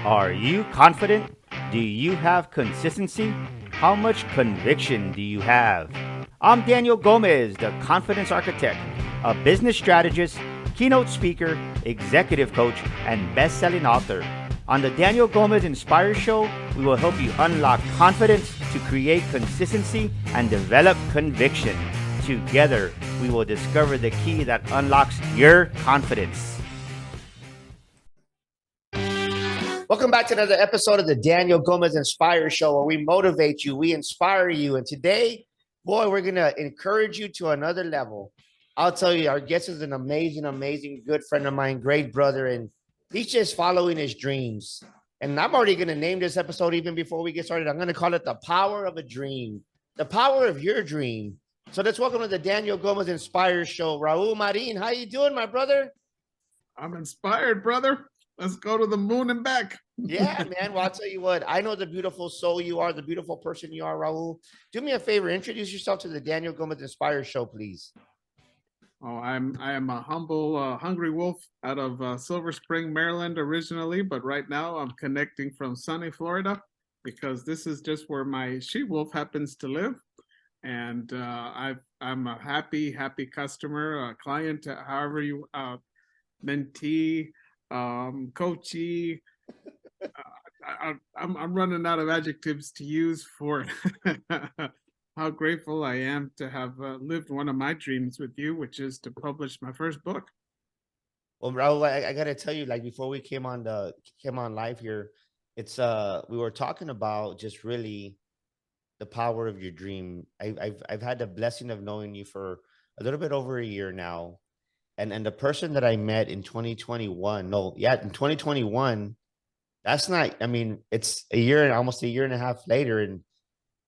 Are you confident? Do you have consistency? How much conviction do you have? I'm Daniel Gomez, the confidence architect, a business strategist, keynote speaker, executive coach, and best selling author. On the Daniel Gomez Inspire Show, we will help you unlock confidence to create consistency and develop conviction. Together, we will discover the key that unlocks your confidence. Welcome back to another episode of the Daniel Gomez Inspire Show, where we motivate you, we inspire you. And today, boy, we're going to encourage you to another level. I'll tell you, our guest is an amazing, amazing good friend of mine, great brother, and he's just following his dreams. And I'm already going to name this episode even before we get started. I'm going to call it The Power of a Dream, the power of your dream. So let's welcome to the Daniel Gomez Inspire Show, Raul Marin. How you doing, my brother? I'm inspired, brother. Let's go to the moon and back. Yeah, man. Well, I'll tell you what, I know the beautiful soul you are, the beautiful person you are, Raul. Do me a favor, introduce yourself to the Daniel Gomez Inspire Show, please. Oh, I am a humble, hungry wolf out of Silver Spring, Maryland, originally, but right now I'm connecting from sunny Florida because this is just where my she wolf happens to live, and I'm a happy customer, client, however you mentee, coachee. I'm running out of adjectives to use for how grateful I am to have lived one of my dreams with you, which is to publish my first book. Well, Raul, I gotta tell you, like before we came on live here, it's we were talking about just really the power of your dream. I've had the blessing of knowing you for a little bit over a year now. And the person that I met in 2021, no, yeah, in 2021, that's not, I mean, it's a year and almost a year and a half later, and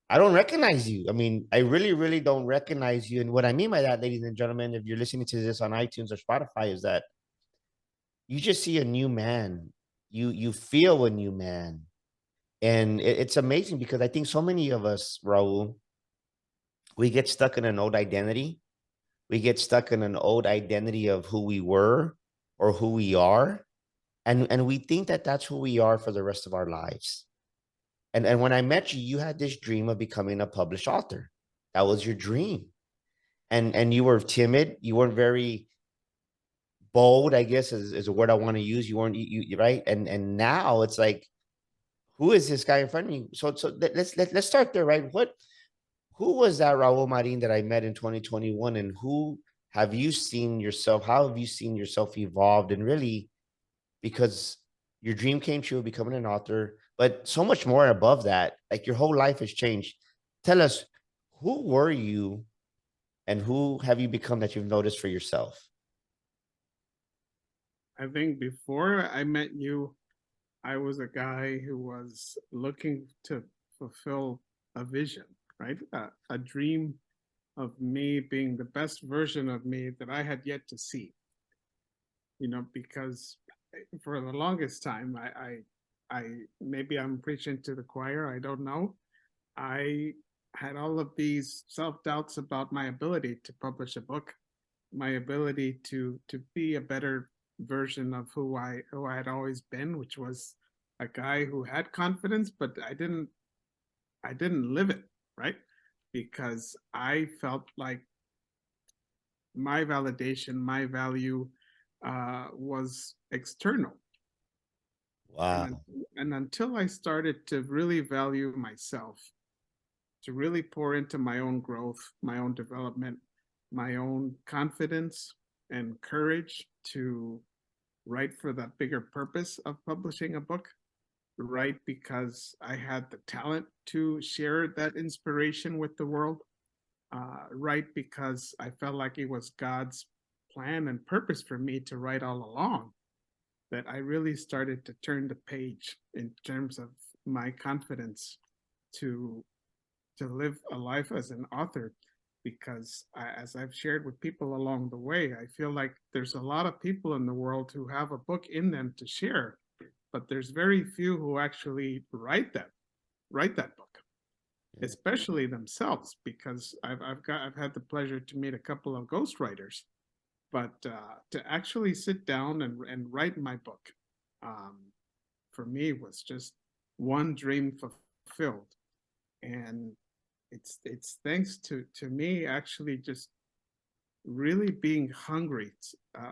I don't recognize you. I mean, I really, really don't recognize you. And what I mean by that, ladies and gentlemen, if you're listening to this on iTunes or Spotify, is that you just see a new man. You feel a new man. And it's amazing because I think so many of us, Raul, we get stuck in an old identity. We get stuck in an old identity of who we were or who we are. And we think that that's who we are for the rest of our lives. And when I met you, you had this dream of becoming a published author. That was your dream. And you were timid. You weren't very bold, I guess is a word I want to use. You weren't you right. And now it's like, who is this guy in front of me? So let's start there, right? Who was that Raul Marin that I met in 2021, and who have you seen yourself? How have you seen yourself evolved? And really, because your dream came true, becoming an author, but so much more above that, like your whole life has changed. Tell us, who were you and who have you become that you've noticed for yourself? I think before I met you, I was a guy who was looking to fulfill a vision, right? A dream of me being the best version of me that I had yet to see. Because for the longest time, I maybe I'm preaching to the choir. I don't know. I had all of these self doubts about my ability to publish a book, my ability to be a better version of who I had always been, which was a guy who had confidence, but I didn't live it, right? Because I felt like my validation, my value was external. And, Wow. and until I started to really value myself, to really pour into my own growth, my own development, my own confidence and courage to write for that bigger purpose of publishing a book, write because I had the talent to share that inspiration with the world, write because I felt like it was God's plan and purpose for me to write all along, that I really started to turn the page in terms of my confidence to live a life as an author. Because as I've shared with people along the way, I feel like there's a lot of people in the world who have a book in them to share, but there's very few who actually write that book, especially themselves. Because I've had the pleasure to meet a couple of ghostwriters, but to actually sit down and write my book, um, for me was just one dream fulfilled. And it's thanks to me actually just really being hungry,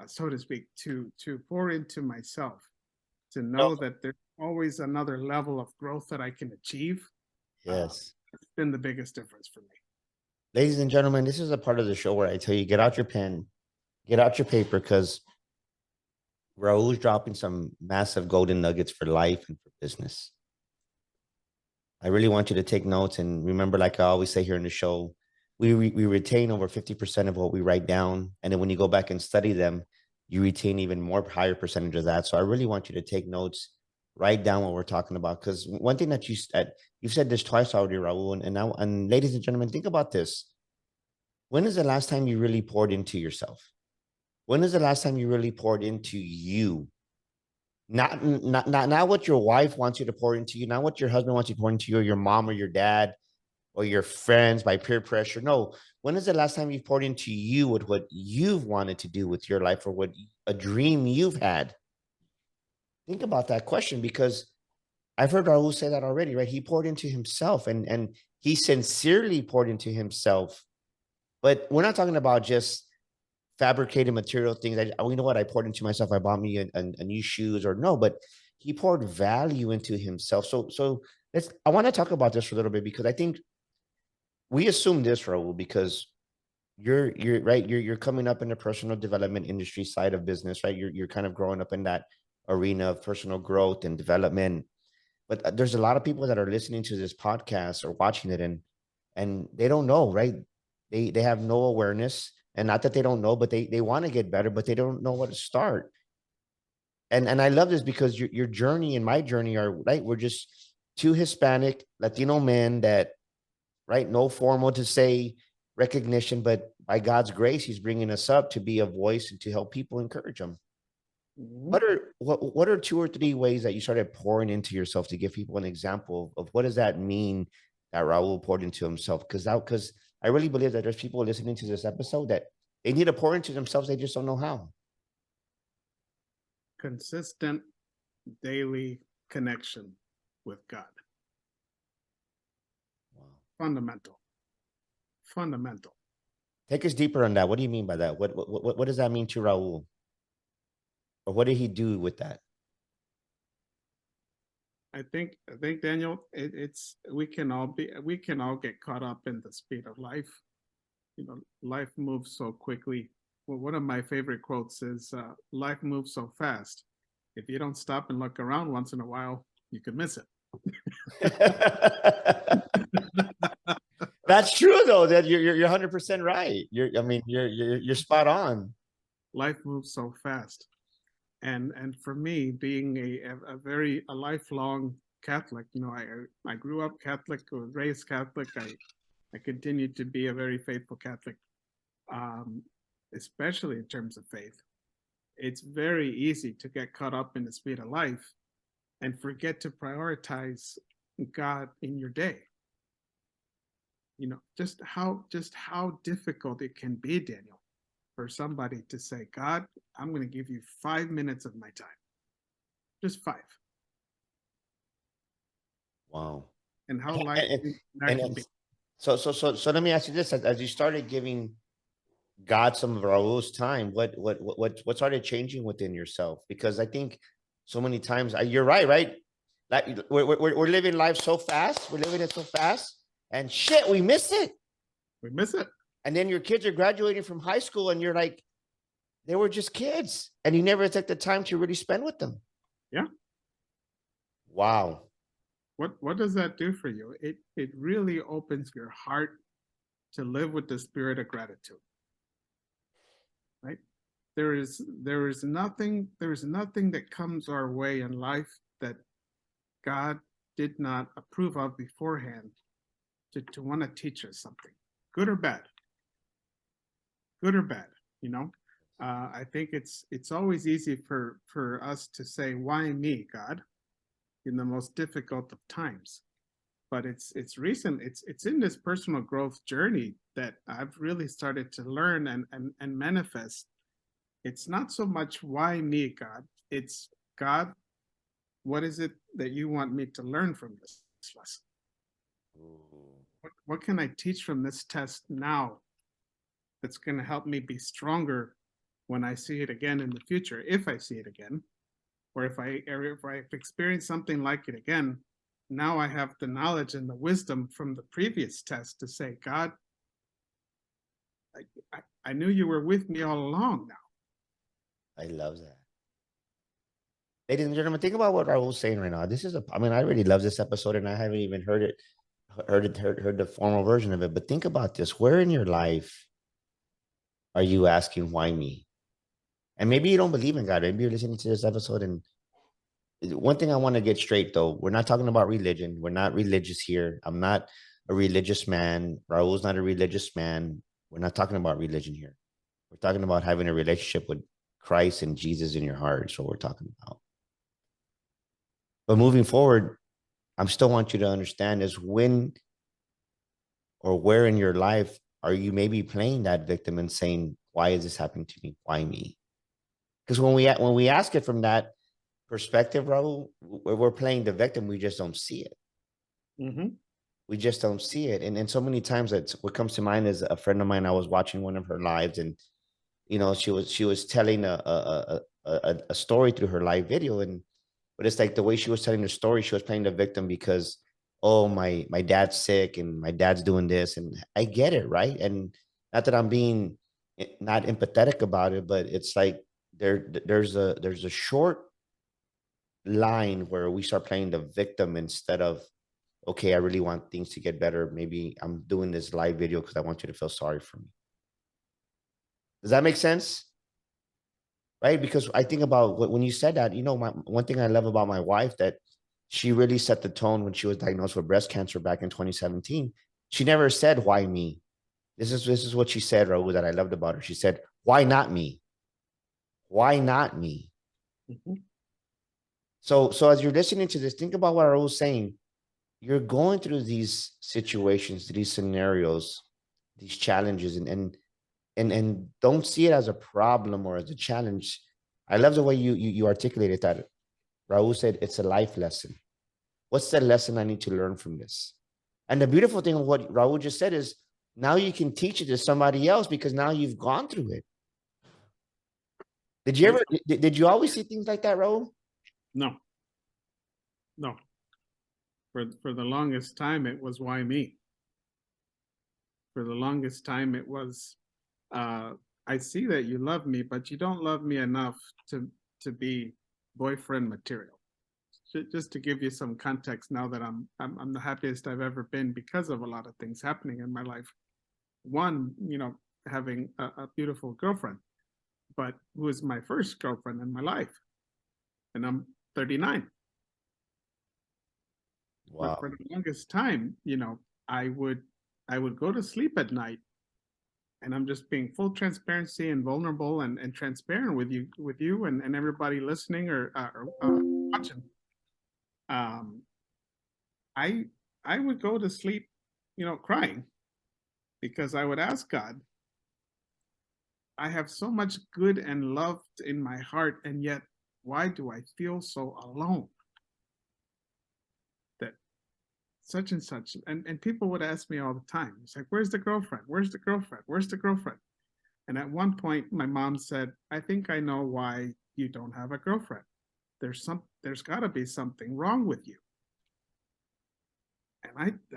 so to speak, to pour into myself, to know that there's always another level of growth that I can achieve. Yes. It's been the biggest difference for me. Ladies and gentlemen, this is a part of the show where I tell you, get out your pen, get out your paper, because Raul's dropping some massive golden nuggets for life and for business. I really want you to take notes and remember, like I always say here in the show, we retain over 50% of what we write down. And then when you go back and study them, you retain even more higher percentage of that. So I really want you to take notes, write down what we're talking about. Because one thing that you've said this twice already, Raul, and ladies and gentlemen, think about this. When is the last time you really poured into yourself? When is the last time you really poured into you? Not what your wife wants you to pour into you, not what your husband wants you to pour into you, or your mom or your dad or your friends by peer pressure. No, when is the last time you've poured into you with what you've wanted to do with your life, or what a dream you've had? Think about that question, because I've heard Raul say that already, right? He poured into himself, and he sincerely poured into himself. But we're not talking about just fabricated material things. You know what? I poured into myself. I bought me a new shoes, or no, but he poured value into himself. So I want to talk about this for a little bit, because I think we assume this, Raul, because you're right. You're coming up in the personal development industry side of business, right? You're kind of growing up in that arena of personal growth and development. But there's a lot of people that are listening to this podcast or watching it, and they don't know, right? They have no awareness, and not that they don't know, but they want to get better, but they don't know where to start. And I love this, because your journey and my journey are right. We're just two Hispanic Latino men that, right, no formal to say recognition, but by God's grace, He's bringing us up to be a voice and to help people, encourage them. Mhm. What are two or three ways that you started pouring into yourself, to give people an example of what does that mean that Raul poured into himself? Because I really believe that there's people listening to this episode that they need to pour into themselves. They just don't know how. Consistent daily connection with God. Wow. Fundamental. Fundamental. Take us deeper on that. What do you mean by that? What does that mean to Raul? Or what did he do with that? I think Daniel, it's we can all get caught up in the speed of life. You know, life moves so quickly. Well, one of my favorite quotes is, "Life moves so fast. If you don't stop and look around once in a while, you could miss it." That's true, though. That you're 100% right. You're spot on. Life moves so fast, and for me, being a lifelong Catholic, you know, I grew up Catholic, was raised Catholic. I continued to be a very faithful Catholic, um, especially in terms of faith. It's very easy to get caught up in the speed of life and forget to prioritize God in your day. You know, just how difficult it can be, Daniel, for somebody to say, God, I'm going to give you 5 minutes of my time, just five, Wow. and how life And, that and, can and be. so let me ask you this: as you started giving God some of Raul's time, what started changing within yourself? Because I think so many times, you're right, right? Like we're living life so fast, we're living it so fast, and shit, we miss it. We miss it. And then your kids are graduating from high school, and you're like, they were just kids, and you never took the time to really spend with them. Yeah. Wow. What does that do for you? It really opens your heart to live with the spirit of gratitude. Right? There is nothing that comes our way in life that God did not approve of beforehand to want to teach us something, good or bad. Good or bad, you know. I think it's always easy for us to say, "Why me, God?" in the most difficult of times. But it's recent. It's in this personal growth journey that I've really started to learn and manifest. It's not so much why me, God. It's God. what is it that you want me to learn from this lesson? Ooh, What can I teach from this test now that's going to help me be stronger when I see it again in the future, if I see it again, or if I experience something like it again, now I have the knowledge and the wisdom from the previous test to say, God, I knew you were with me all along now. I love that. Ladies and gentlemen, think about what Raul's saying right now. This is I mean, I really love this episode and I haven't even heard the formal version of it. But think about this. Where in your life are you asking, why me? And maybe you don't believe in God. Maybe you're listening to this episode. And one thing I want to get straight, though, we're not talking about religion. We're not religious here. I'm not a religious man. Raul's not a religious man. We're not talking about religion here. We're talking about having a relationship with Christ and Jesus in your heart. So we're talking about. But moving forward, I still want you to understand is when or where in your life are you maybe playing that victim and saying, why is this happening to me? Why me? Because when we ask it from that perspective, Raul, we're playing the victim. We just don't see it. Mm-hmm. We just don't see it. And so many times that's what comes to mind is a friend of mine. I was watching one of her lives, and she was telling a story through her live video, and but it's like the way she was telling the story, she was playing the victim because, oh, my dad's sick and my dad's doing this, and I get it, right? And not that I'm being not empathetic about it, but it's like there's a short line where we start playing the victim instead of, okay, I really want things to get better. Maybe I'm doing this live video because I want you to feel sorry for me. Does that make sense? Right? Because I think about when you said that, one thing I love about my wife that she really set the tone when she was diagnosed with breast cancer back in 2017. She never said, why me? This is what she said, Raul, that I loved about her. She said, why not me? Why not me? Mm-hmm. So as you're listening to this, think about what I was saying. You're going through these situations, these scenarios, these challenges, and don't see it as a problem or as a challenge. I love the way you articulated that. Raul said it's a life lesson. What's the lesson I need to learn from this? And the beautiful thing of what Raul just said is now you can teach it to somebody else because now you've gone through it. Did you ever did you always see things like that, Raul? No, no. For the longest time, it was why me. For the longest time, it was uh, I see that you love me, but you don't love me enough to be boyfriend material. Just to give you some context, now that I'm the happiest I've ever been because of a lot of things happening in my life. One, having a beautiful girlfriend, but who was my first girlfriend in my life, and I'm 39. But Wow. for the longest time, I would I would go to sleep at night, and I'm just being full transparency and vulnerable and transparent with you and everybody listening or watching. Um, I I would go to sleep, crying because I would ask God, I have so much good and love in my heart, and yet why do I feel so alone? That such and such, and people would ask me all the time. It's like, where's the girlfriend? Where's the girlfriend? Where's the girlfriend? And at one point, my mom said, I think I know why you don't have a girlfriend. There's got to be something wrong with you. And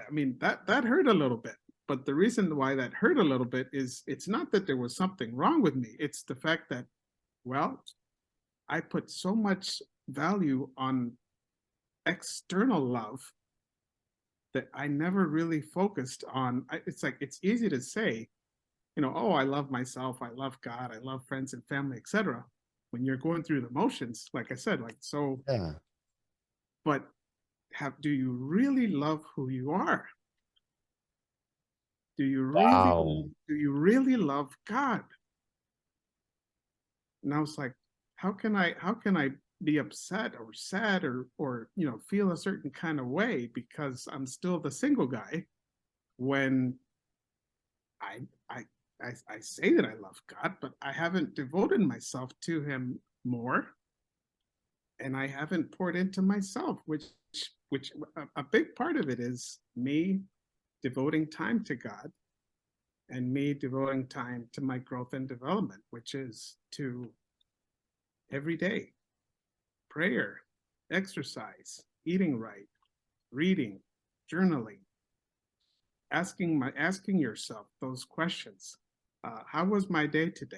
I mean, that hurt a little bit. But the reason why that hurt a little bit is it's not that there was something wrong with me. It's the fact that, well, I put so much value on external love that I never really focused on. It's like it's easy to say, oh, I love myself, I love God, I love friends and family, etc. When you're going through the motions, like I said, like so. Yeah. But do you really love who you are? Do you really Wow. do you really love God? And I was like, how can I be upset or sad or feel a certain kind of way because I'm still the single guy when I I I say that I love God, but I haven't devoted myself to him more. and I haven't poured into myself, which a big part of it is me devoting time to God and me devoting time to my growth and development, which is to every day prayer, exercise, eating right, reading, journaling, asking yourself those questions. How was my day today?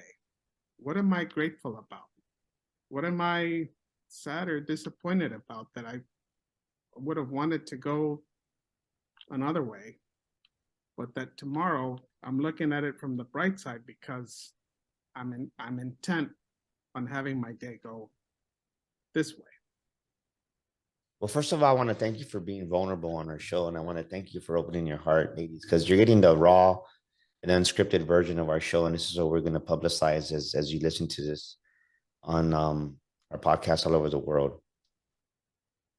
What am I grateful about? What am I sad or disappointed about that I would have wanted to go another way, but that tomorrow I'm looking at it from the bright side because I'm intent on having my day go this way. Well, first of all, I want to thank you for being vulnerable on our show. And I want to thank you for opening your heart, ladies, because you're getting the raw and unscripted version of our show. And this is what we're going to publicize as you listen to this on our podcast all over the world.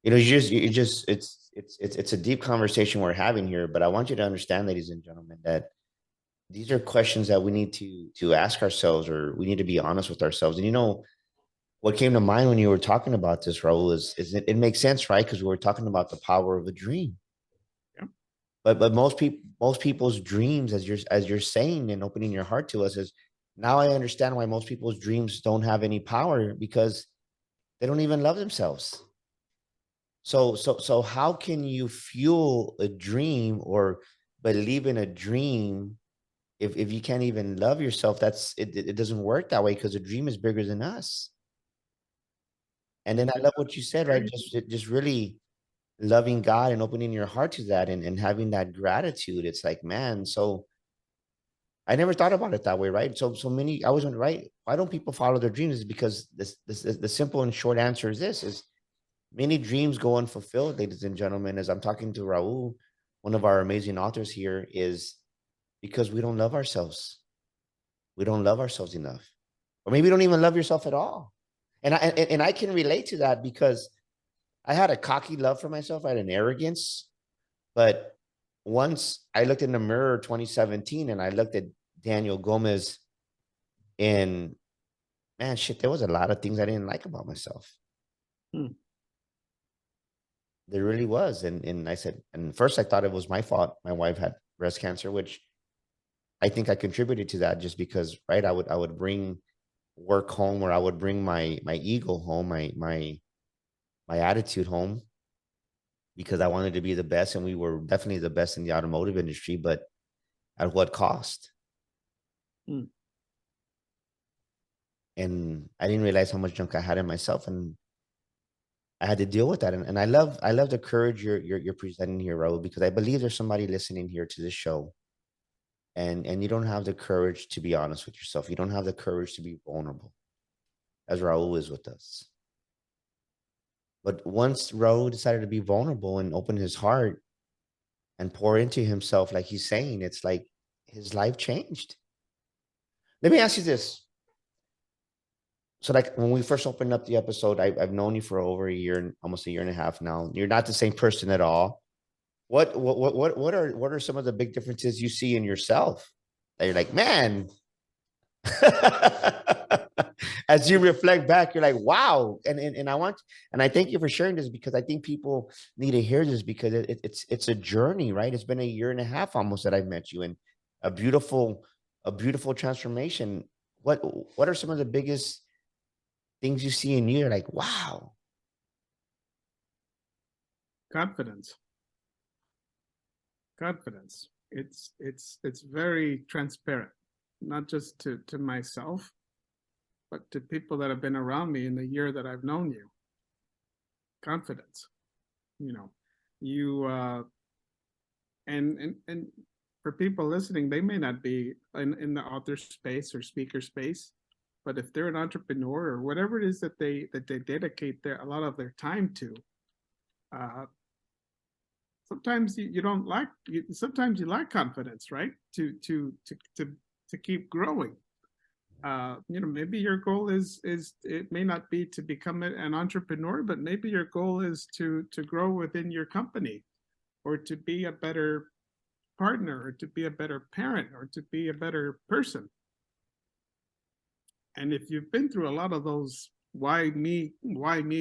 You know, it's a deep conversation we're having here, but I want you to understand, ladies and gentlemen, that these are questions that we need to ask ourselves, or we need to be honest with ourselves. And you know, what came to mind when you were talking about this, Raul, is it makes sense, right? Because we were talking about the power of a dream. Yeah. But most people's dreams, as you're saying and opening your heart to us, is now I understand why most people's dreams don't have any power, because they don't even love themselves. So how can you fuel a dream or believe in a dream if you can't even love yourself? It doesn't work that way, because a dream is bigger than us. And then I It love does. what you said, right? Very. Just really loving God and opening your heart to that, and having that gratitude. It's like, man, so I never thought about it that way, right? So many, I wasn't right. Why don't people follow their dreams? Is because the simple and short answer is this: is many dreams go unfulfilled, ladies and gentlemen. As I'm talking to Raul, one of our amazing authors here, is because we don't love ourselves. We don't love ourselves enough, or maybe you don't even love yourself at all. And I can relate to that, because I had a cocky love for myself. I had an arrogance. But once I looked in the mirror 2017 and I looked at Daniel Gomez, and man, shit, there was a lot of things I didn't like about myself. Hmm. There really was. And I said, and first I thought it was my fault. My wife had breast cancer, which I think I contributed to that, just because, right? I would bring work home, or I would bring my ego home, my attitude home, because I wanted to be the best. And we were definitely the best in the automotive industry, but at what cost? Hmm. And I didn't realize how much junk I had in myself, and I had to deal with that. And I love the courage you're presenting here, Raul, because I believe there's somebody listening here to this show, and you don't have the courage to be honest with yourself. You don't have the courage to be vulnerable, as Raul is with us. But once Raul decided to be vulnerable and open his heart and pour into himself, like he's saying, it's like his life changed. Let me ask you this. So, like, when we first opened up the episode, I've known you for over a year, almost a year and a half now. You're not the same person at all. What are some of the big differences you see in yourself that you're like, man? As you reflect back, you're like, wow. And I thank you for sharing this, because I think people need to hear this, because it's a journey, right? It's been a year and a half almost that I've met you, and a beautiful a beautiful transformation. What are some of the biggest things you see in you? You're like, wow. Confidence. Confidence. It's very transparent, not just to myself, but to people that have been around me in the year that I've known you. Confidence. You know, you and for people listening, they may not be in the author space or speaker space, but if they're an entrepreneur or whatever it is that they dedicate a lot of their time to, uh, sometimes you don't like sometimes you lack confidence, right? To keep growing. Maybe your goal is it may not be to become an entrepreneur, but maybe your goal is to grow within your company, or to be a better partner, or to be a better parent, or to be a better person. And if you've been through a lot of those why me,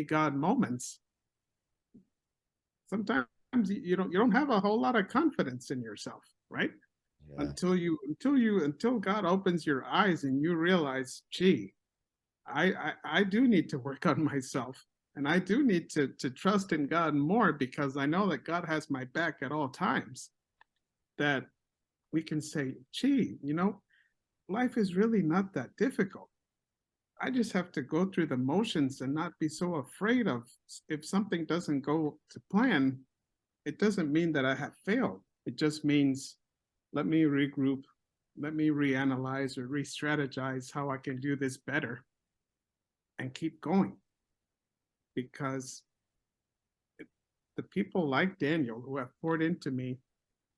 God moments, sometimes you don't have a whole lot of confidence in yourself, right? Yeah. Until God opens your eyes and you realize, gee, I do need to work on myself, and I do need to trust in God more, because I know that God has my back at all times. That we can say, gee, life is really not that difficult. I just have to go through the motions and not be so afraid of, if something doesn't go to plan, it doesn't mean that I have failed. It just means, let me regroup, let me reanalyze or re-strategize how I can do this better and keep going. Because the people like Daniel who have poured into me,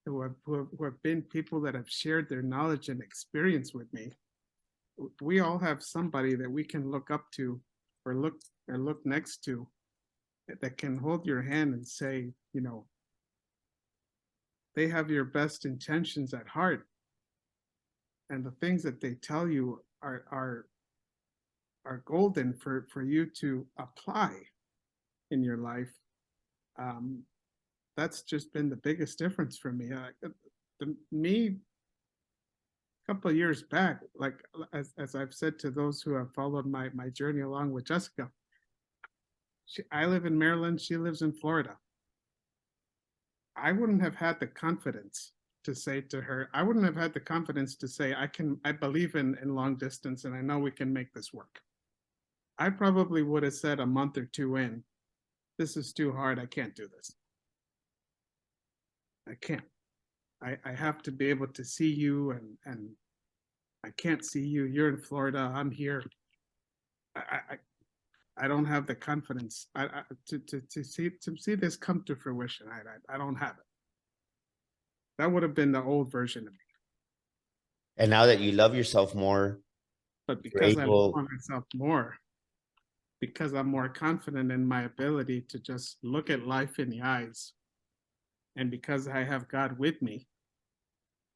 who have been people that have shared their knowledge and experience with me, we all have somebody that we can look up to, or look next to, that can hold your hand and say, they have your best intentions at heart, and the things that they tell you are golden for you to apply in your life. Um, that's just been the biggest difference for me. Me, a couple of years back, like, as I've said to those who have followed my journey along with Jessica, I live in Maryland, she lives in Florida. I wouldn't have had the confidence to say to her, I wouldn't have had the confidence to say, I believe in long distance, and I know we can make this work. I probably would have said a month or two in, this is too hard, I can't do this. I can't. I have to be able to see you, and I can't see you. You're in Florida, I'm here. I don't have the confidence to see this come to fruition. I don't have it. That would have been the old version of me. And now that you love yourself more, But you're because I love able. myself more, because I'm more confident in my ability to just look at life in the eyes, and because I have God with me,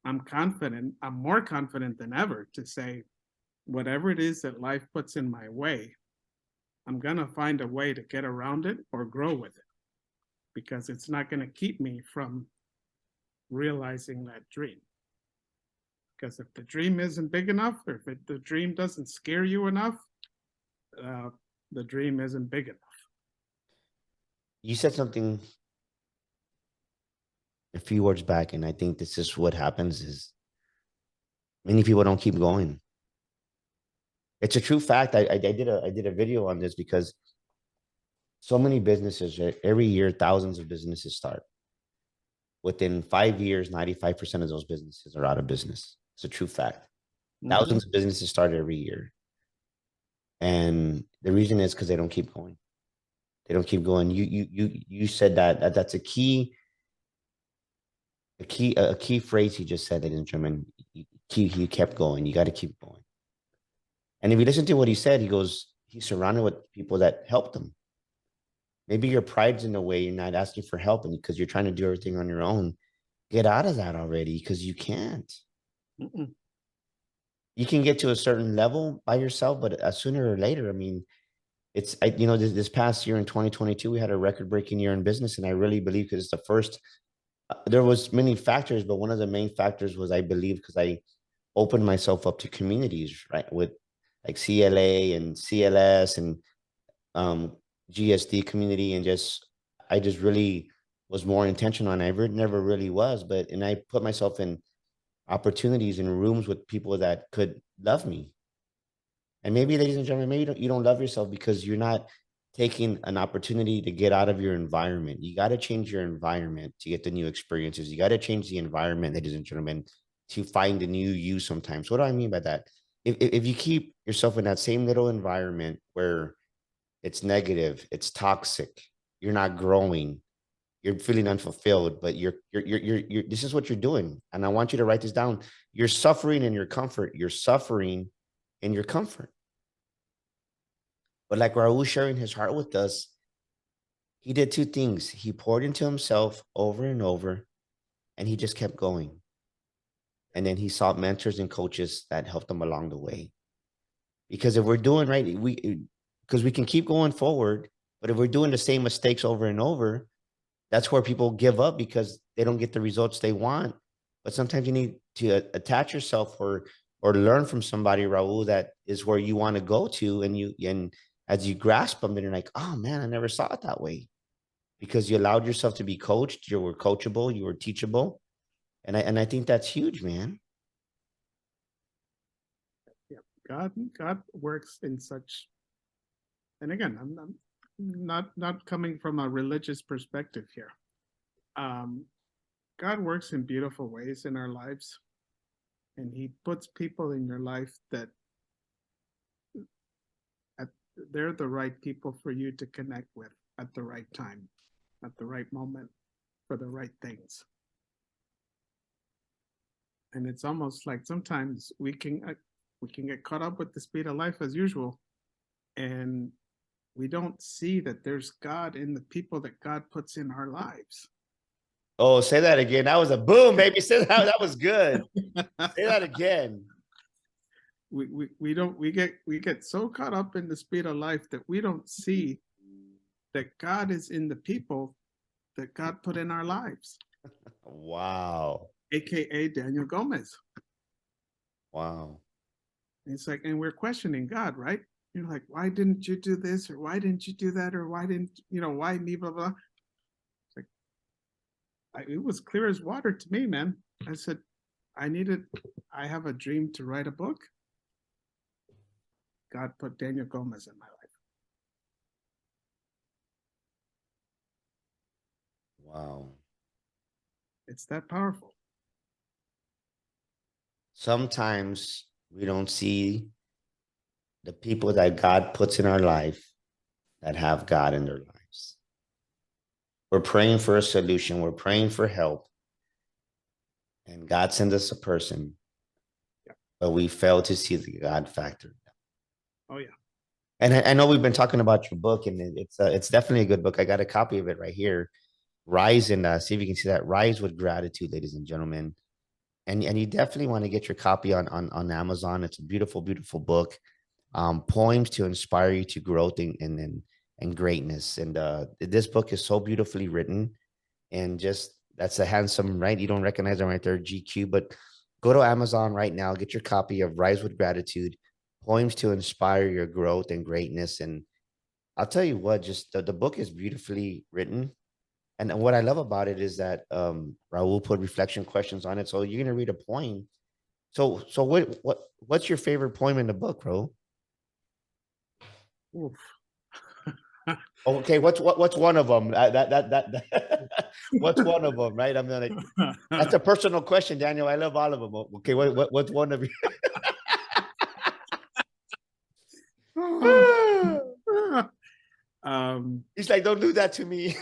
I'm confident, I'm more confident than ever to say, whatever it is that life puts in my way, I'm going to find a way to get around it or grow with it, because it's not going to keep me from realizing that dream. Because if the dream isn't big enough, or if the dream doesn't scare you enough, the dream isn't big enough. You said something a few words back, and I think this is what happens is many people don't keep going. It's a true fact. I did a video on this because so many businesses, every year, thousands of businesses start. Within 5 years, 95% of those businesses are out of business. It's a true fact. Mm-hmm. Thousands of businesses start every year. And the reason is because they don't keep going. They don't keep going. You said that's a key phrase he just said, ladies and gentlemen. He kept going. You got to keep going. And if you listen to what he said, he goes, he's surrounded with people that helped him. Maybe your pride's in the way. You're not asking for help, and because you're trying to do everything on your own. Get out of that already, because you can't. Mm-mm. You can get to a certain level by yourself, but sooner or later, I mean, this past year in 2022, we had a record-breaking year in business, and I really believe because it's the first. There was many factors, but one of the main factors was I believe because I opened myself up to communities, right, with like CLA and CLS and um, GSD community, and I just really was more intentional, and I never really was, and I put myself in opportunities in rooms with people that could love me. And maybe, ladies and gentlemen, maybe you don't love yourself because you're not taking an opportunity to get out of your environment. You got to change your environment to get the new experiences. You got to change the environment, ladies and gentlemen, to find a new you sometimes. What do I mean by that? If you keep yourself in that same little environment where it's negative, it's toxic, you're not growing, you're feeling unfulfilled, but this is what you're doing. And I want you to write this down. You're suffering in your comfort. You're suffering in your comfort. But like Raul sharing his heart with us, he did two things. He poured into himself over and over, and he just kept going. And then he sought mentors and coaches that helped him along the way. Because if we're doing right, because we can keep going forward. But if we're doing the same mistakes over and over, that's where people give up because they don't get the results they want. But sometimes you need to attach yourself or learn from somebody, Raul, that is where you want to go to, and as you grasp them, then you're like, oh man, I never saw it that way, because you allowed yourself to be coached. You were coachable, you were teachable, and I think that's huge, man. Yeah, God works in such. And again, I'm not coming from a religious perspective here. Um, God works in beautiful ways in our lives, and He puts people in your life that at, they're the right people for you to connect with at the right time, at the right moment, for the right things. And it's almost like sometimes we can get caught up with the speed of life as usual, and we don't see that there's God in the people that God puts in our lives. Oh, say that again. That was a boom, baby. Say that. That was good. Say that again. We don't we get so caught up in the speed of life that we don't see that God is in the people that God put in our lives. Wow. AKA Daniel Gomez. Wow. It's like, and we're questioning God, right? You're like, why didn't you do this, or why didn't you do that, or why didn't why me, blah blah. It's like, it was clear as water to me, man. I said, I have a dream to write a book. God put Daniel Gomez in my life. Wow. It's that powerful. Sometimes we don't see the people that God puts in our life that have God in their lives. We're praying for a solution, we're praying for help, and God sends us a person, Yeah. but we fail to see the God factor. Oh yeah. And I know we've been talking about your book, and it's definitely a good book. I got a copy of it right here. Rise, and see if you can see that. Rise with Gratitude, ladies and gentlemen. And you definitely want to get your copy on Amazon. It's a beautiful, beautiful book. Poems to inspire you to growth and greatness. And this book is so beautifully written, and just that's a handsome, right? You don't recognize them right there, GQ. But go to Amazon right now, get your copy of Rise with Gratitude, Poems to Inspire Your Growth and Greatness. And I'll tell you what, just the book is beautifully written. And what I love about it is that Raul put reflection questions on it. So you're gonna read a poem. So what's your favorite poem in the book, Raul? Oof. Okay, what's one of them? What's one of them, right? I'm like, that's a personal question, Daniel. I love all of them. Okay, what's one of you? He's like, don't do that to me.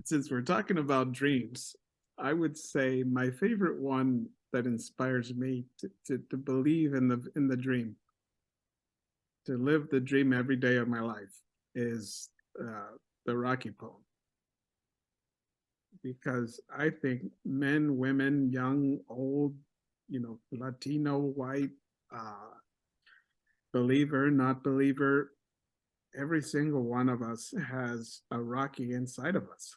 Since we're talking about dreams, I would say my favorite one that inspires me to believe in the dream, to live the dream every day of my life, is the Rocky poem. Because I think men, women, young, old, Latino, white, believer, not believer, every single one of us has a Rocky inside of us.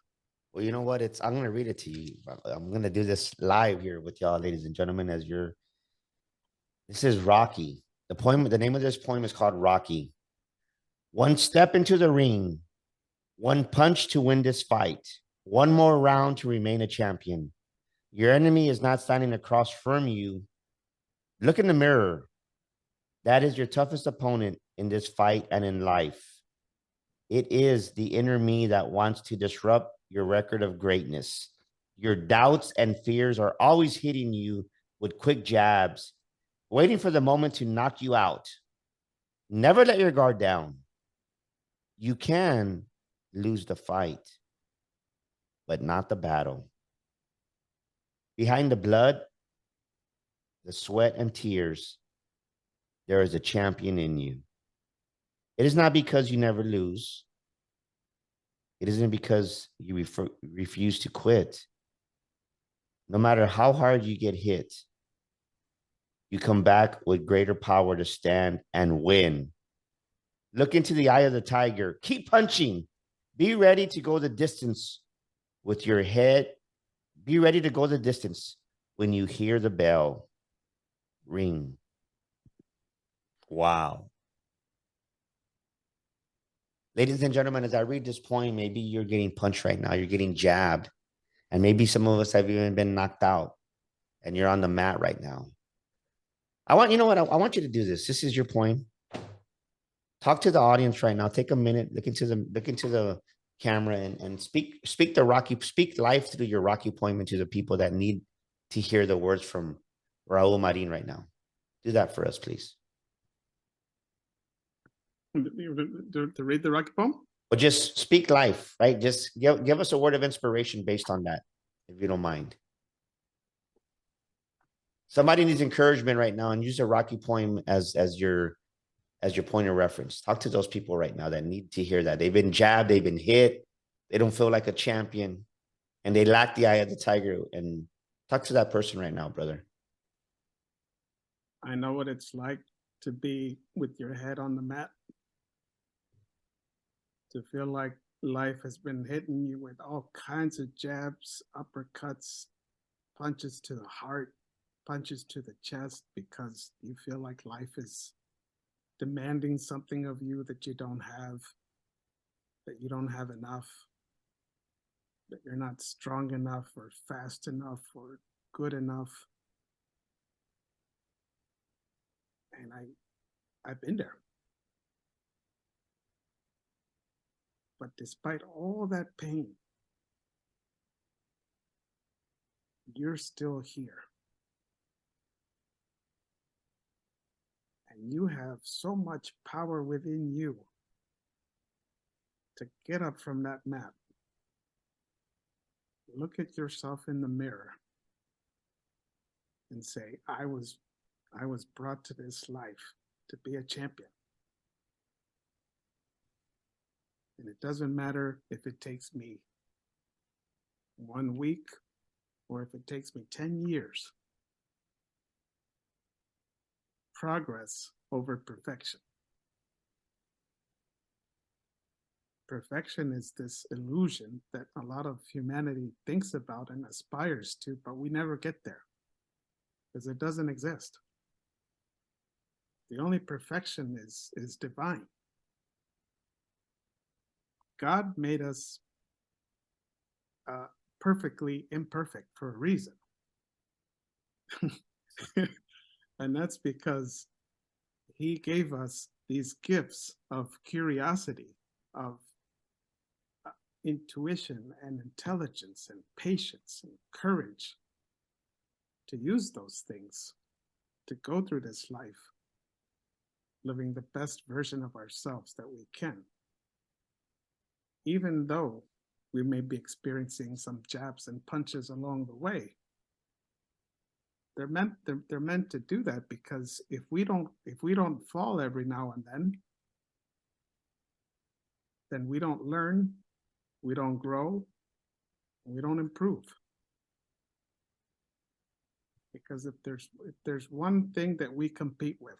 Well, you know what? I'm gonna read it to you. I'm gonna do this live here with y'all, ladies and gentlemen. This is Rocky. The name of this poem is called Rocky. One step into the ring, one punch to win this fight, one more round to remain a champion. Your enemy is not standing across from you. Look in the mirror. That is your toughest opponent in this fight and in life. It is the inner me that wants to disrupt your record of greatness. Your doubts and fears are always hitting you with quick jabs, waiting for the moment to knock you out. Never let your guard down. You can lose the fight, but not the battle. Behind the blood, the sweat, and tears, there is a champion in you. It is not because you never lose. It isn't because you refuse to quit. No matter how hard you get hit, you come back with greater power to stand and win. Look into the eye of the tiger. Keep punching. Be ready to go the distance with your head. Be ready to go the distance when you hear the bell ring. Wow. Ladies and gentlemen, as I read this poem, maybe you're getting punched right now. You're getting jabbed. And maybe some of us have even been knocked out and you're on the mat right now. You know what? I want you to do this. This is your poem. Talk to the audience right now. Take a minute, look into the camera and speak life through your Rocky poem into the people that need to hear the words from Raul Marin right now. Do that for us, please. To read the Rocky poem? But just speak life, right? Just give us a word of inspiration based on that, if you don't mind. Somebody needs encouragement right now, and use a Rocky poem as your point of reference. Talk to those people right now that need to hear that. They've been jabbed, they've been hit, they don't feel like a champion, and they lack the eye of the tiger. And talk to that person right now, brother. I know what it's like to be with your head on the mat, to feel like life has been hitting you with all kinds of jabs, uppercuts, punches to the heart, punches to the chest, because you feel like life is demanding something of you that you don't have enough, that you're not strong enough or fast enough or good enough. And I've been there. But despite all that pain, you're still here. And you have so much power within you to get up from that mat. Look at yourself in the mirror and say, I was brought to this life to be a champion. And it doesn't matter if it takes me 1 week or if it takes me 10 years. Progress over perfection. Perfection is this illusion that a lot of humanity thinks about and aspires to, but we never get there because it doesn't exist. The only perfection is divine. God made us perfectly imperfect for a reason. And that's because he gave us these gifts of curiosity, of intuition and intelligence and patience and courage to use those things to go through this life living the best version of ourselves that we can, even though we may be experiencing some jabs and punches along the way. They're meant to do that, because if we don't fall every now and then we don't learn, we don't grow, we don't improve. Because if there's one thing that we compete with,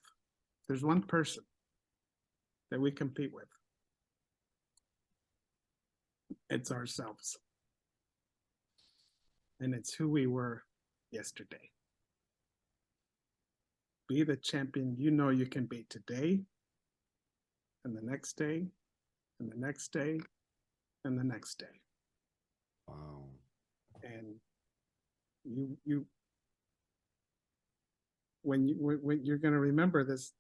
there's one person that we compete with, it's ourselves. And it's who we were yesterday. Be the champion you know you can be today, and the next day, and the next day, and the next day. Wow. And when you're going to remember this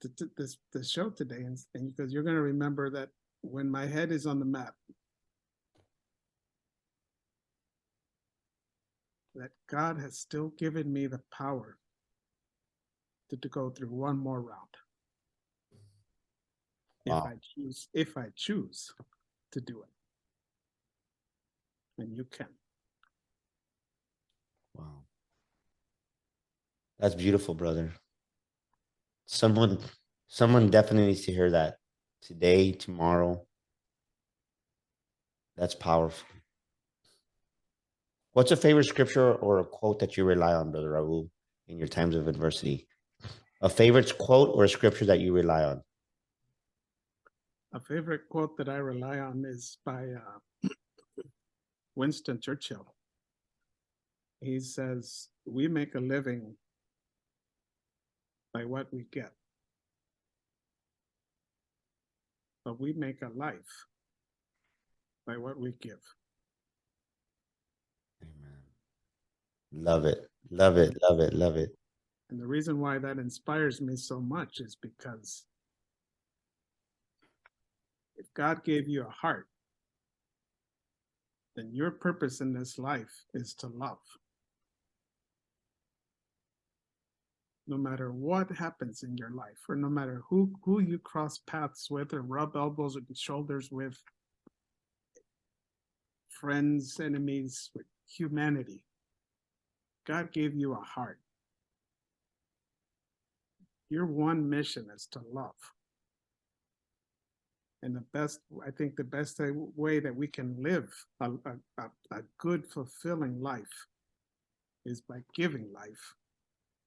show today, and because you're going to remember that when my head is on the mat, that God has still given me the power to go through one more round. Wow. If I choose to do it. And you can. Wow. That's beautiful, brother. Someone definitely needs to hear that today, tomorrow. That's powerful. What's a favorite scripture or a quote that you rely on, Brother Raul, in your times of adversity? A favorite quote or a scripture that you rely on? A favorite quote that I rely on is by Winston Churchill. He says, "We make a living by what we get, but we make a life by what we give." Amen. Love it. Love it. Love it. Love it. And the reason why that inspires me so much is because if God gave you a heart, then your purpose in this life is to love. No matter what happens in your life, or no matter who you cross paths with or rub elbows and shoulders with, friends, enemies, with humanity, God gave you a heart. Your one mission is to love. And I think the best way that we can live a good, fulfilling life is by giving life,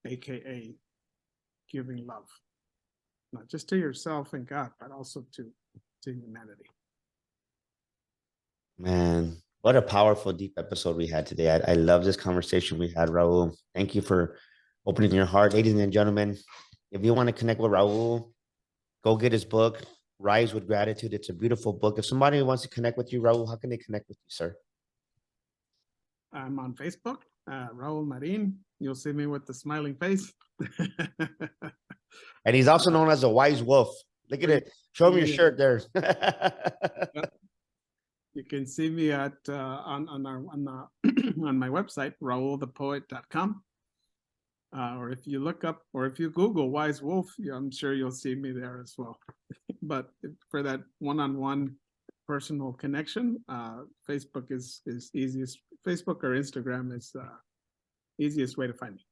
AKA giving love, not just to yourself and God, but also to humanity. Man, what a powerful, deep episode we had today. I love this conversation we had, Raul. Thank you for opening your heart. Ladies and gentlemen, if you want to connect with Raul, go get his book, Rise with Gratitude. It's a beautiful book. If somebody wants to connect with you, Raul, how can they connect with you, sir? I'm on Facebook, Raul Marin. You'll see me with the smiling face. And he's also known as a wise wolf. Look at it. Show me your shirt there. You can see me at on my website, raulthepoet.com. Or if you look up, or if you Google Wise Wolf, I'm sure you'll see me there as well. But for that one-on-one personal connection, Facebook is easiest. Facebook or Instagram is easiest way to find me.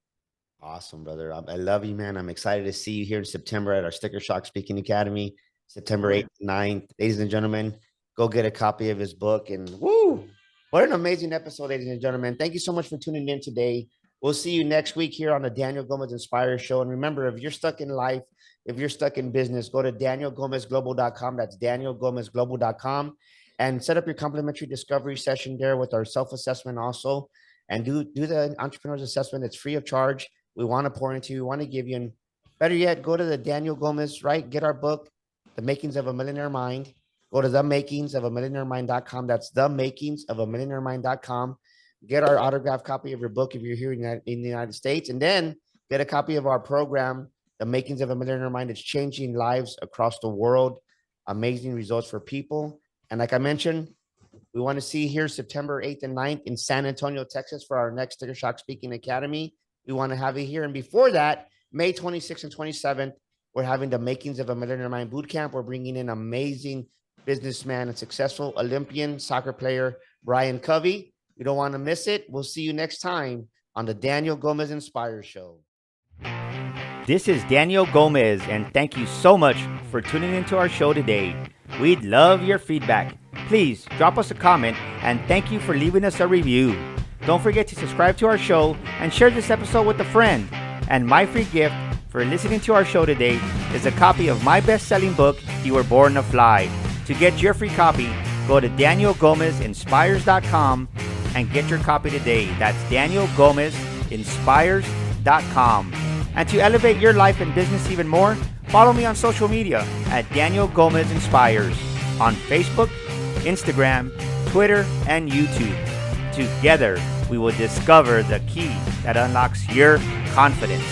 Awesome, brother. I love you, man. I'm excited to see you here in September at our Sticker Shock Speaking Academy, September 8th, 9th. Ladies and gentlemen, go get a copy of his book. And woo, what an amazing episode, ladies and gentlemen. Thank you so much for tuning in today. We'll see you next week here on the Daniel Gomez Inspire Show. And remember, if you're stuck in life, if you're stuck in business, go to danielgomezglobal.com. That's danielgomezglobal.com. And set up your complimentary discovery session there with our self-assessment also. And do the entrepreneur's assessment. It's free of charge. We want to pour into you. We want to give you. And better yet, go to the Daniel Gomez, right? Get our book, The Makings of a Millionaire Mind. Go to themakingsofaMillionaireMind.com. That's themakingsofaMillionaireMind.com. Get our autographed copy of your book if you're here in the United States. And then get a copy of our program, The Makings of a Millionaire Mind. It's changing lives across the world. Amazing results for people. And like I mentioned, we want to see you here September 8th and 9th in San Antonio, Texas for our next Sticker Shock Speaking Academy. We want to have you here. And before that, May 26th and 27th, we're having the Makings of a Millionaire Mind Bootcamp. We're bringing in amazing businessman and successful Olympian soccer player, Brian Covey. You don't want to miss it. We'll see you next time on the Daniel Gomez Inspire Show. This is Daniel Gomez, and thank you so much for tuning into our show today. We'd love your feedback. Please drop us a comment, and thank you for leaving us a review. Don't forget to subscribe to our show and share this episode with a friend. And my free gift for listening to our show today is a copy of my best-selling book, You Were Born to Fly. To get your free copy, go to danielgomezinspires.com and get your copy today. That's danielgomezinspires.com. And to elevate your life and business even more, follow me on social media at Daniel Gomez Inspires on Facebook, Instagram, Twitter, and YouTube. Together, we will discover the key that unlocks your confidence.